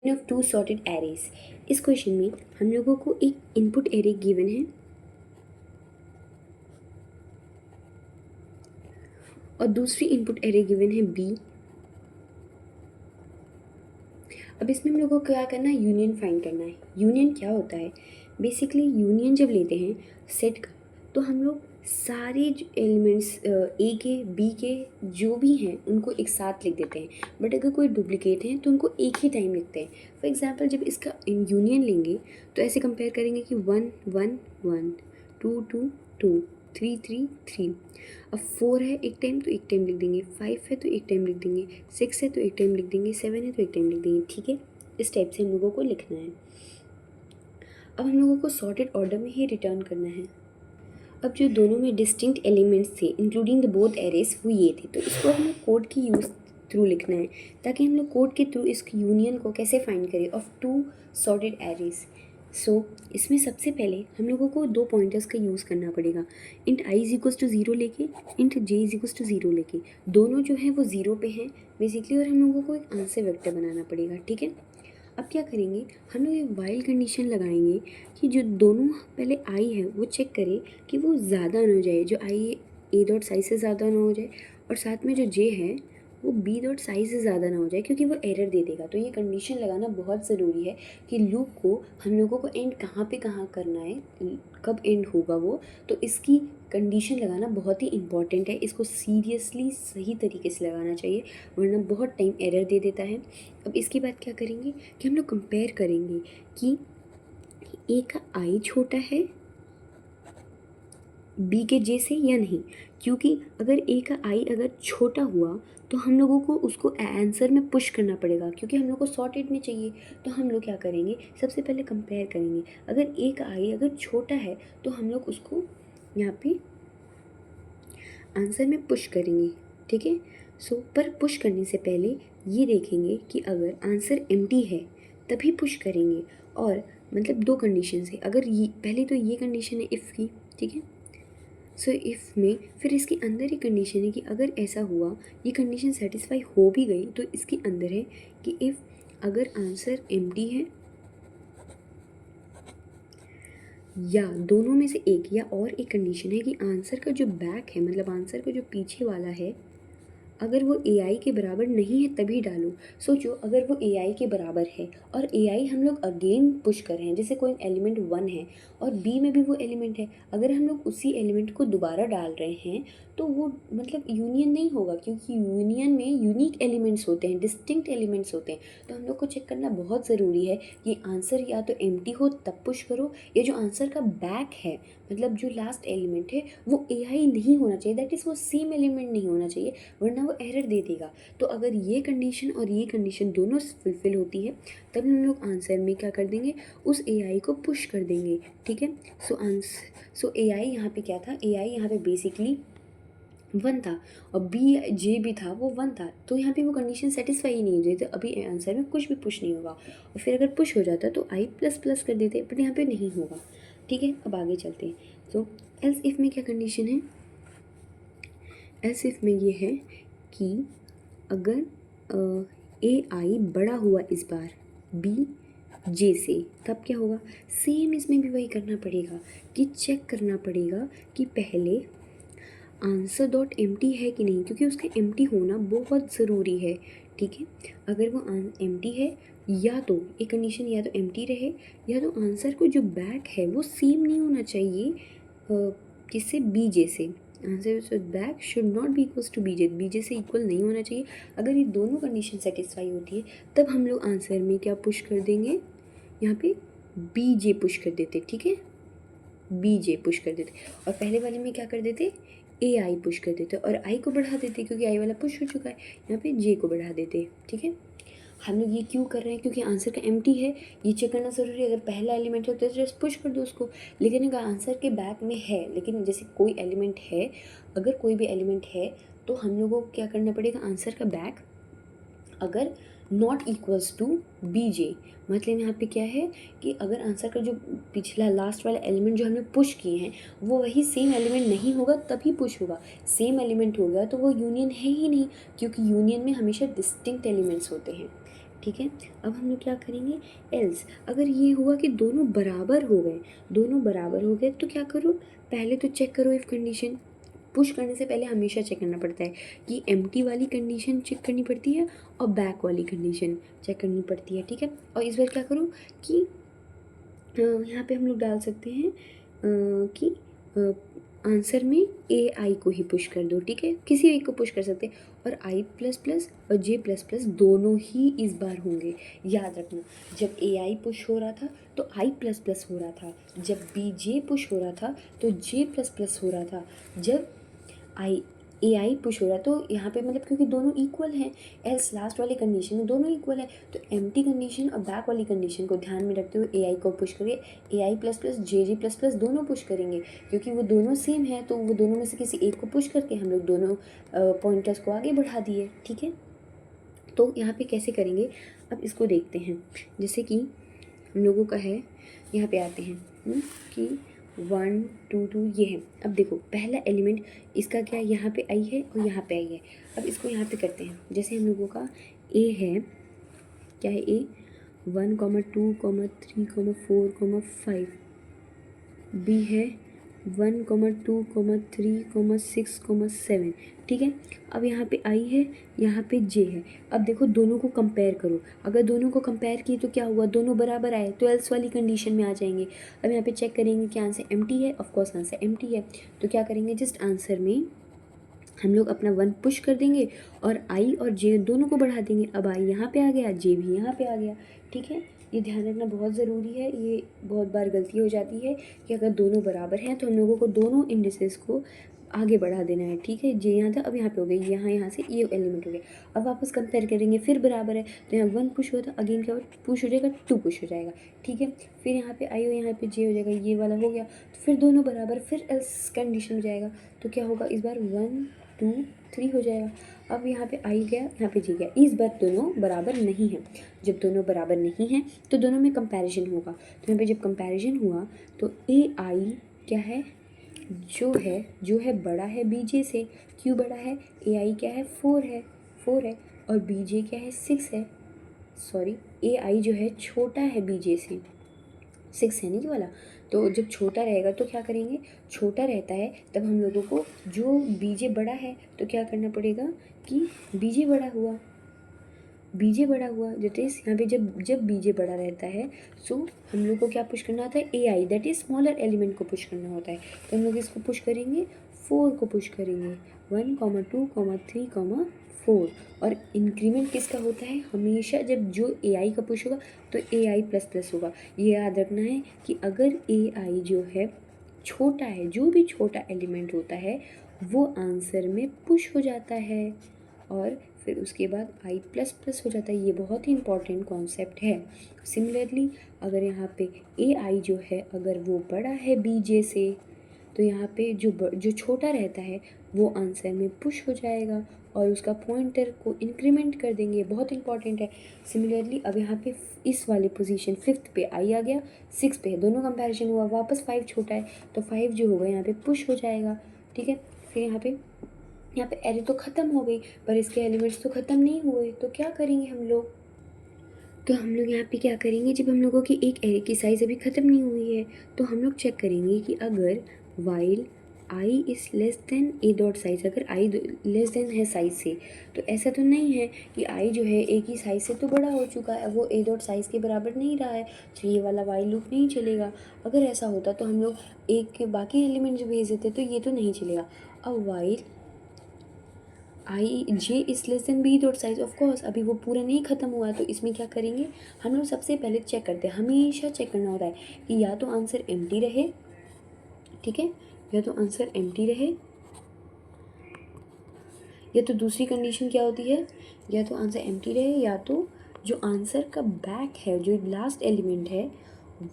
Of two sorted arrays. इस question में हम लोगों को एक इनपुट एरे गिवन है और दूसरी इनपुट एरे गिवन है बी। अब इसमें हम लोगों को क्या करना है, यूनियन फाइंड करना है। यूनियन क्या होता है, बेसिकली यूनियन जब लेते हैं सेट का, तो हम लोग सारे एलिमेंट्स ए के बी के जो भी हैं उनको एक साथ लिख देते हैं, बट अगर कोई डुप्लीकेट हैं तो उनको एक ही टाइम लिखते हैं। फॉर एग्जांपल जब इसका यूनियन लेंगे तो ऐसे कंपेयर करेंगे कि 1 1 1, 2 2 2, 3 3 3। अब 4 है एक टाइम तो एक टाइम लिख देंगे, 5 है तो एक टाइम लिख देंगे, 6 है तो एक टाइम लिख देंगे, 7 है तो एक टाइम लिख देंगे। ठीक है, इस टाइप से हम लोगों को लिखना है। अब हम लोगों को सॉर्टेड ऑर्डर में ही रिटर्न करना है। अब जो दोनों में डिस्टिंक्ट एलिमेंट्स थे इंक्लूडिंग द बोथ एरेज वो ये थे, तो इसको हमें कोड की यूज़ थ्रू लिखना है ताकि हम लोग कोड के थ्रू इस यूनियन को कैसे फाइंड करें ऑफ टू सॉर्टेड एरेज। सो इसमें सबसे पहले हम लोगों को दो पॉइंटर्स का यूज़ करना पड़ेगा, int I is equals to zero लेके, int J is equals to zero लेके। दोनों जो है वो ज़ीरो पे हैं बेसिकली, और हम लोगों को एक आंसर वेक्टर बनाना पड़ेगा। ठीक है, अब क्या करेंगे, हम लोग एक वाइल कंडीशन लगाएंगे कि जो दोनों पहले आई है वो चेक करे कि वो ज़्यादा ना हो जाए, जो आई ए डॉट साइज से ज़्यादा ना हो जाए, और साथ में जो जे है वो बी डॉट साइज से ज़्यादा ना हो जाए क्योंकि वो एरर दे देगा। तो ये कंडीशन लगाना बहुत ज़रूरी है कि लूप को हम लोगों को एंड कहाँ पे कहाँ करना है, कब एंड होगा वो, तो इसकी कंडीशन लगाना बहुत ही इंपॉर्टेंट है। इसको सीरियसली सही तरीके से लगाना चाहिए वरना बहुत टाइम एरर दे देता है। अब इसके बाद क्या करेंगे कि हम लोग कंपेयर करेंगे कि ए का आई छोटा है बी के जे से या नहीं, क्योंकि अगर ए का आई अगर छोटा हुआ तो हम लोगों को उसको आंसर में पुश करना पड़ेगा क्योंकि हम लोग को सॉर्टेड में चाहिए। तो हम लोग क्या करेंगे, सबसे पहले कंपेयर करेंगे, अगर ए का आई अगर छोटा है तो हम लोग उसको यहाँ पे आंसर में पुश करेंगे। ठीक है, सो पर पुश करने से पहले ये देखेंगे कि अगर आंसर एम्प्टी है तभी पुश करेंगे, और मतलब दो कंडीशन है। अगर ये पहले तो ये कंडीशन है इफ़ की, ठीक है, सो इफ़ में फिर इसके अंदर ही कंडीशन है कि अगर ऐसा हुआ, ये कंडीशन सेटिस्फाई हो भी गई तो इसके अंदर है कि इफ़ अगर आंसर एम्प्टी है या दोनों में से एक, या और एक कंडीशन है कि आंसर का जो बैक है मतलब आंसर का जो पीछे वाला है अगर वो ए आई के बराबर नहीं है तभी डालो। सोचो अगर वो ए आई के बराबर है और ए आई हम लोग अगेन पुश कर रहे हैं, जैसे कोई एलिमेंट 1 है और बी में भी वो एलिमेंट है, अगर हम लोग उसी एलिमेंट को दोबारा डाल रहे हैं तो वो मतलब यूनियन नहीं होगा क्योंकि यूनियन में यूनिक एलिमेंट्स होते हैं, डिस्टिंक्ट एलिमेंट्स होते हैं। तो हम लोग को चेक करना बहुत ज़रूरी है कि आंसर या तो एम्प्टी हो तब पुश करो, या जो आंसर का बैक है मतलब जो लास्ट एलिमेंट है वो ए आई नहीं होना चाहिए, दैट इज़ वो सेम एलिमेंट नहीं होना चाहिए वरना वो एरर दे देगा। तो अगर ये कंडीशन और ये कंडीशन दोनों फुलफिल होती है तब हम लोग आंसर में क्या कर देंगे, उस ए आई को पुश कर देंगे। ठीक है, सो ए आई यहाँ पे क्या था, ए आई यहाँ पे बेसिकली 1 था और बी जे भी था वो 1 था, तो यहाँ पे वो कंडीशन सेटिस्फाई ही नहीं हो रही, तो अभी आंसर में कुछ भी पुश नहीं होगा। और फिर अगर पुश हो जाता तो आई प्लस प्लस कर देते, बट यहाँ पे नहीं होगा। ठीक है, अब आगे चलते हैं। तो एल्स इफ़ में क्या कंडीशन है, एल्स इफ़ में ये है कि अगर ए आई बड़ा हुआ इस बार बी जे से तब क्या होगा, सेम इसमें भी वही करना पड़ेगा कि चेक करना पड़ेगा कि पहले आंसर डॉट एम्प्टी है कि नहीं, क्योंकि उसका एम्प्टी होना बहुत ज़रूरी है। ठीक है, अगर वो एम्प्टी है या तो एक कंडीशन या तो एम्प्टी रहे या तो आंसर को जो बैक है वो सेम नहीं होना चाहिए किससे, बी जे से। Answer back should not be equals to B J से इक्वल नहीं होना चाहिए। अगर ये दोनों कंडीशन सेटिस्फाई होती है तब हम लोग आंसर में क्या पुश कर देंगे, यहाँ पे बी जे पुश कर देते। ठीक है, बी जे पुश कर देते, और पहले वाले में क्या कर देते, ए आई पुश कर देते और आई को बढ़ा देते क्योंकि आई वाला पुश हो चुका है, यहाँ पे जे को बढ़ा देते। ठीक है, हम लोग ये क्यों कर रहे हैं, क्योंकि आंसर का एम्प्टी है, ये चेक करना ज़रूरी है। अगर पहला एलिमेंट है तो जस्ट पुश कर दो उसको, लेकिन अगर आंसर के बैक में है, लेकिन जैसे कोई एलिमेंट है, अगर कोई भी एलिमेंट है तो हम लोगों को क्या करना पड़ेगा, आंसर का बैक अगर not equals to B J, मतलब यहाँ पे क्या है कि अगर आंसर का जो पिछला लास्ट वाला एलिमेंट जो हमने पुश किए हैं वो वही सेम एलिमेंट नहीं होगा तभी पुश होगा। सेम एलिमेंट होगा तो वो यूनियन है ही नहीं, क्योंकि यूनियन में हमेशा डिस्टिंक्ट एलिमेंट्स होते हैं। ठीक है। अब हम लोग क्या करेंगे, एल्स अगर ये हुआ कि दोनों बराबर हो गए, दोनों बराबर हो गए तो क्या करो, पहले तो चेक करो इफ़ कंडीशन। पुश करने से पहले हमेशा चेक करना पड़ता है कि एम्प्टी वाली कंडीशन चेक करनी पड़ती है और बैक वाली कंडीशन चेक करनी पड़ती है, ठीक है। और इस बार क्या करो कि यहाँ पे हम लोग डाल सकते हैं कि आंसर में ए आई को ही पुश कर दो, ठीक है, किसी एक को पुश कर सकते हैं। और आई प्लस प्लस और जे प्लस प्लस दोनों ही इस बार होंगे, याद रखना। जब ए आई पुश हो रहा था तो आई प्लस प्लस हो रहा था, जब बी जे पुश हो रहा था तो जे प्लस प्लस हो रहा था, जब आई ए आई पुश हो रहा है तो यहाँ पे मतलब क्योंकि दोनों इक्वल हैं, एल्स लास्ट वाली कंडीशन में दोनों इक्वल है, तो एम्प्टी कंडीशन और बैक वाली कंडीशन को ध्यान में रखते हुए ए आई को पुश करिए। ए आई प्लस प्लस जे जे प्लस प्लस दोनों पुश करेंगे क्योंकि वो दोनों सेम है, तो वो दोनों में से किसी एक को पुश करके हम लोग दोनों पॉइंटर्स को आगे बढ़ा दिए, ठीक है। तो यहाँ पे कैसे करेंगे, अब इसको देखते हैं। जैसे कि हम लोगों का है, यहाँ पे आते हैं कि 1 2 2 ये है। अब देखो पहला एलिमेंट इसका क्या है, यहाँ पे आई है और यहाँ पे आई है। अब इसको यहाँ पे करते हैं, जैसे हम लोगों का ए है, क्या है ए 1 2 3 4 5, बी है 1 2 3 6 7, ठीक है। अब यहाँ पे आई है, यहाँ पे जे है। अब देखो दोनों को कंपेयर करो, अगर दोनों को कंपेयर किए तो क्या हुआ, दोनों बराबर आए तो एल्स वाली कंडीशन में आ जाएंगे। अब यहाँ पे चेक करेंगे कि आंसर एम्प्टी है, ऑफकोर्स आंसर एम्प्टी है, तो क्या करेंगे, जस्ट आंसर में हम लोग अपना 1 पुश कर देंगे और आई और जे दोनों को बढ़ा देंगे। अब आई यहाँ पे आ गया, जे भी यहाँ पे आ गया, ठीक है। ये ध्यान रखना बहुत ज़रूरी है, ये बहुत बार गलती हो जाती है कि अगर दोनों बराबर हैं तो हम लोगों को दोनों इंडिसेस को आगे बढ़ा देना है, ठीक है। जे यहाँ था, अब यहाँ पे हो गई, यहाँ से ये एलिमेंट हो गया। अब वापस कंपेयर करेंगे, फिर बराबर है तो यहाँ 1 पुश हुआ था, अगेन क्या पुश हो जाएगा, 2 पुश हो जाएगा, ठीक है। फिर यहाँ पे आई और यहाँ पे जे हो जाएगा, ये वाला हो गया, तो फिर दोनों बराबर, फिर एल्स कंडीशन में जाएगा, तो क्या होगा, इस बार 1 2 3 हो जाएगा। अब यहाँ पे आई गया, यहाँ पे जे गया, इस बार दोनों बराबर नहीं है। जब दोनों बराबर नहीं हैं तो दोनों में कंपैरिजन होगा, तो यहाँ पे जब कंपैरिजन हुआ तो ए आई क्या है, जो है बड़ा है बी जे से। क्यों बड़ा है, ए आई क्या है, 4 है और बी जे क्या है, 6 है। सॉरी, ए आई जो है छोटा है बी जे से, 6 है नहीं ये वाला। तो जब छोटा रहेगा तो क्या करेंगे, छोटा रहता है तब हम लोगों को जो बीजे बड़ा है तो क्या करना पड़ेगा कि बीजे बड़ा हुआ, बीजे बड़ा हुआ, दैट इज़ यहाँ पे जब बीजे बड़ा रहता है सो हम लोग को क्या पुश करना होता है, ए आई दैट इज़ स्मॉलर एलिमेंट को पुश करना होता है। तो हम लोग इसको पुश करेंगे, 4 को पुश करेंगे, 1 2 3 4। और इंक्रीमेंट किसका होता है, हमेशा जब जो ए आई का पुश होगा तो ए आई प्लस प्लस होगा। ये याद रखना है कि अगर ए आई जो है छोटा है, जो भी छोटा एलिमेंट होता है वो आंसर में पुश हो जाता है और फिर उसके बाद आई प्लस प्लस हो जाता है। ये बहुत ही इंपॉर्टेंट कॉन्सेप्ट है। सिमिलरली अगर यहाँ पे ए आई जो है अगर वो बड़ा है बी जे से तो यहाँ पे जो छोटा रहता है वो आंसर में पुश हो जाएगा और उसका पॉइंटर को इंक्रीमेंट कर देंगे, बहुत इंपॉर्टेंट है। सिमिलरली अब यहाँ पे इस वाले पोजीशन 5th पे आई आ गया, 6 पे है, दोनों कंपैरिजन हुआ, वापस 5 छोटा है तो 5 जो होगा यहाँ पे पुश हो जाएगा, ठीक है। फिर यहाँ पे एरे तो ख़त्म हो गई पर इसके एलिमेंट्स तो ख़त्म नहीं हुए, तो क्या करेंगे हम लोग, तो हम लोग यहाँ पे क्या करेंगे, जब हम लोगों की एक एरे की साइज़ अभी ख़त्म नहीं हुई है तो हम लोग चेक करेंगे कि अगर while I is less then A dot size, अगर आई लेस देन है साइज़ से तो ऐसा तो नहीं है कि आई जो है ए की साइज़ से तो बड़ा हो चुका है, वो ए डॉट साइज़ के बराबर नहीं रहा है, तो ये वाला वाइल लूप नहीं चलेगा। अगर ऐसा होता तो हम लोग एक के बाकी एलिमेंट जो भेज देते तो ये तो नहीं चलेगा। अब while I J is less than B dot size, of course अभी वो पूरा नहीं ख़त्म हुआ है, तो इसमें क्या करेंगे, हम लोग सबसे पहले चेक करते हैं, हमेशा चेक करना होता है कि या तो आंसर एम्प्टी रहे, ठीक है, या तो आंसर एम्प्टी रहे, या तो दूसरी कंडीशन क्या होती है, या तो आंसर एम्प्टी रहे या तो जो आंसर का बैक है, जो लास्ट एलिमेंट है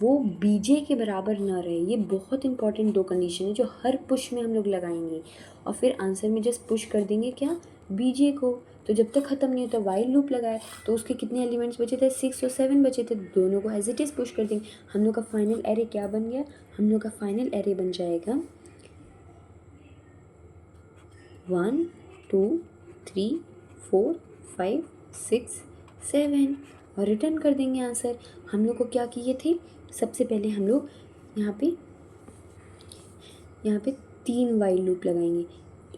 वो बीजे के बराबर ना रहे। ये बहुत इंपॉर्टेंट 2 कंडीशन है जो हर पुश में हम लोग लगाएंगे और फिर आंसर में जस्ट पुश कर देंगे क्या, बीजे को। तो जब तक ख़त्म नहीं होता वाइल लूप लगाए तो उसके कितने एलिमेंट्स बचे थे, 6 और 7 बचे थे, दोनों को एज इट इज़ पुश कर देंगे। हम लोग का फाइनल एरे क्या बन गया, हम लोग का फाइनल एरे बन जाएगा 1 2 3 4 5 6 7। और रिटर्न कर देंगे आंसर। हम लोग को क्या किए थे, सबसे पहले हम लोग यहाँ पे 3 वाइल लूप लगाएंगे।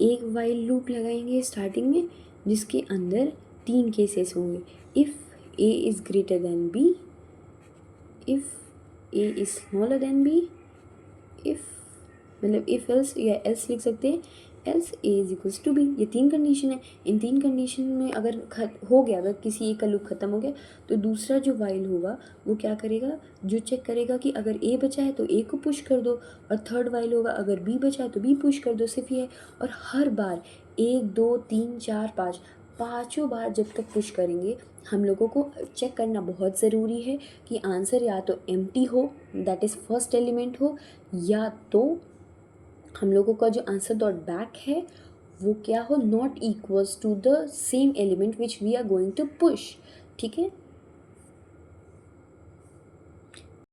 एक वाइल लूप लगाएंगे स्टार्टिंग में जिसके अंदर 3 केसेस होंगे। If A is greater than B, if A is smaller than B, if मतलब इफ़ एल्स या एल्स लिख सकते हैं, else A is equals to B. ये 3 कंडीशन है। इन 3 कंडीशन में अगर हो गया, अगर किसी एक का लूप ख़त्म हो गया तो दूसरा जो वाइल होगा वो क्या करेगा, जो चेक करेगा कि अगर ए बचा है तो ए को पुश कर दो, और थर्ड वाइल होगा अगर बी बचा है तो बी पुश कर दो, सिर्फ ये है। और हर बार 1 2 3 4 5 पाँचों बार जब तक पुश करेंगे, हम लोगों को चेक करना बहुत ज़रूरी है कि आंसर या तो एम्प्टी हो, दैट इज़ फर्स्ट एलिमेंट हो, या तो हम लोगों का जो आंसर डॉट बैक है वो क्या हो, not equals to the same element which we are going to push. ठीक है,